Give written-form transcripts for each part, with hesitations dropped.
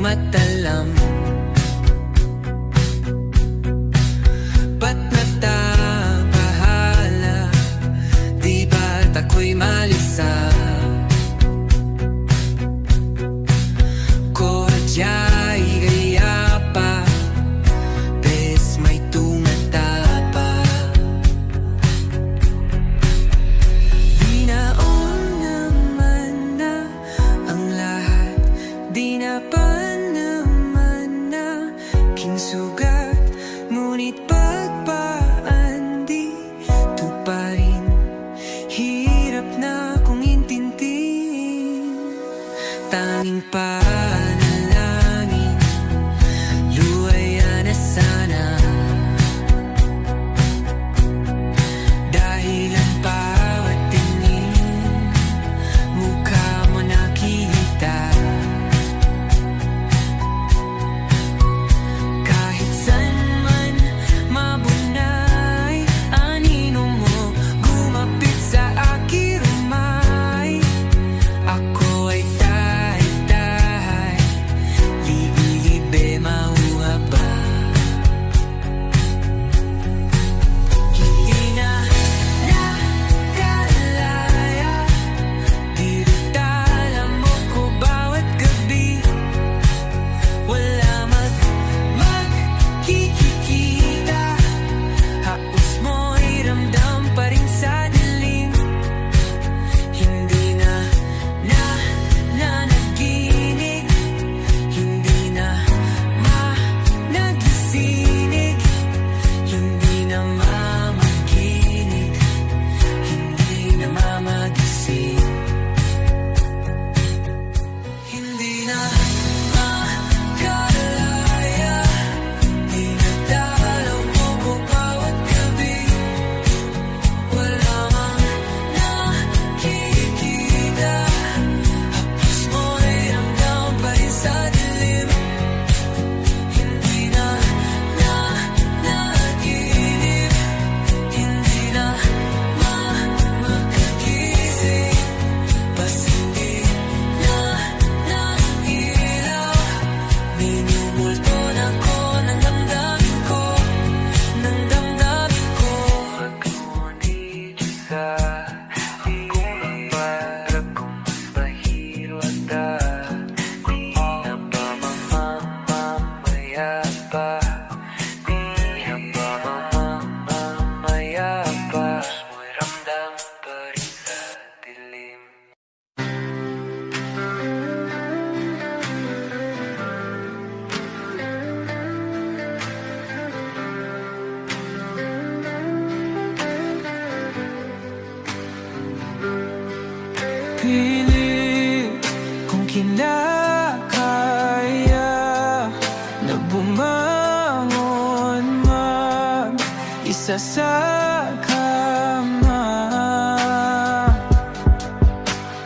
matalam. Ba't natabahala? Di ba't ako'y malisa? Kodya'y gaya pa, bes may tumata pa. Di naon naman na ang lahat, di na pa naman na kinsugat. Ngunit pagpaan di to pa rin, hirap na kong intindihin. Tanging panalangin, luwaya na sana. Dahil ang bawat tingin, mukha mo nakita. Kahit saan man mabunay, anino mo gumapit sa aking rumay. Ako ay tahay-tahay, libi-libe mauha ba? Hindi na nakalaya, dirutala mo ko bawat gabi. Wala magkikita, haos mo'y ramdam pa rin sa dilim. Hindi na nanaginig, hindi na naglisinig, hindi na mamakinig, hindi na mamagising. Hindi na makalaya, di na dalaw mo ko bawat gabi. Wala mang nakikita, hapos mo'y ramdam pa rin sa dilim. Hindi na nanaginip, hindi na makagising. Bas hindi na nailaw, minumulto na ko ng damdamin ko, ng damdamin ko. Pag-ngunit sa akong para kung mas mahiro ata, di na ba mamamaya pa? Di na ba mamamaya pa? Mo'y ramdam pa rin sa dilim. Pilit kung kinakaya na bumangon mag-isa sa kama.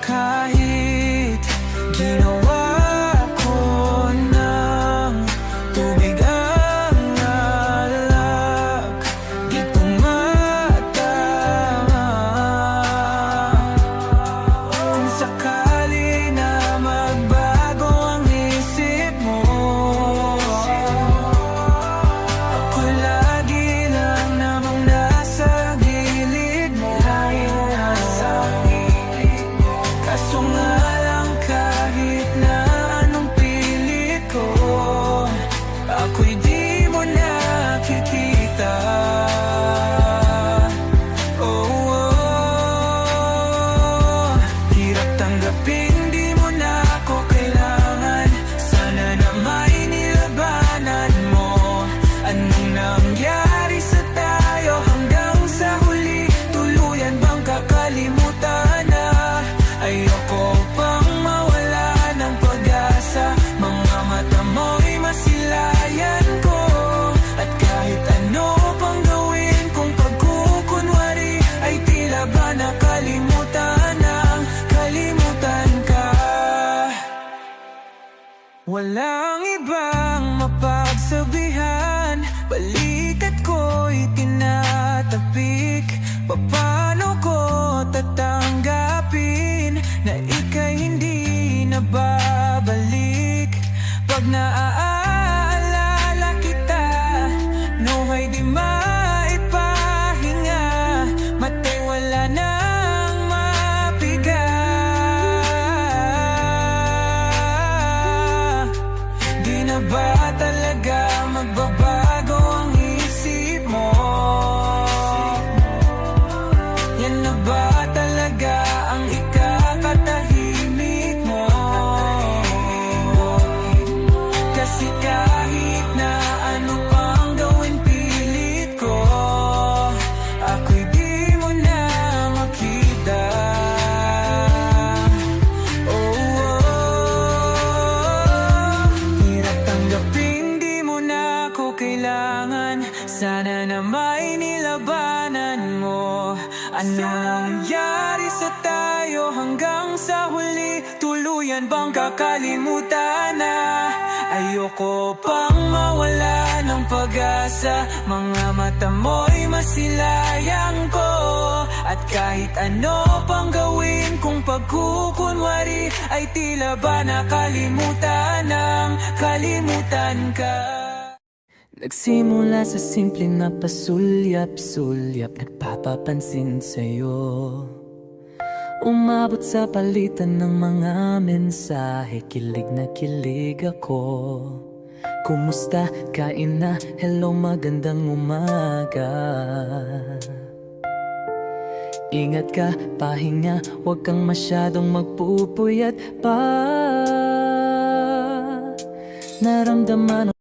Kahit ginawa ko ng tubig ang alak, di tumatama. Kung sakali na magbago ang isip mo, ako'y lagi lang namang nasa gilid mo. Kaso nga lang kahit na anong pilit ko, ako'y di mo nakikita. Oh, hirap tanggapin, di mo na ako kailangan. Sana na may nilabanan mo. Anong nangyari sa tayo hanggang sa huli? Tuluyan bang kakalimutan na? Ayoko pang mawala ng pag-asa. Mga mata mo'y masilayan ko, at kahit ano pang gawin kung pagkukunwari, ay tila ba nakalimutan ang kalimutan ka. Walang ibang mapagsabihan, balikat ko'y tinatapik. Paano ko tatanggapin na ika'y hindi na babalik? Pag naaalala kita, Nuhay di maipahinga, matay wala nang mapiga. Di na ba talaga magbabago ang isip mo? Yan na ba talaga ang ikakatahimik mo? Kasi kahit na ano pang gawin pilit ko, ako'y di mo na makita. Hirap tanggapin di mo na ako kailangan. Sana na may nilabanan mo. Ano nangyari sa tayo hanggang sa huli? Tuluyan bang kakalimutan na? Ayoko pang mawala ng pag-asa. Mga mata mo'y masilayang ko. At kahit ano pang gawin kung pagkukunwari, ay tila ba nakalimutan ng kalimutan ka. Nagsimula sa simpleng na pasulyap-sulyap, nagpapapansin sa'yo. Umabot sa palitan ng mga mensahe, kilig na kilig ako. Kumusta, kain na, hello magandang umaga. Ingat ka, pahinga, huwag kang masyadong magpupuyat pa. Naramdaman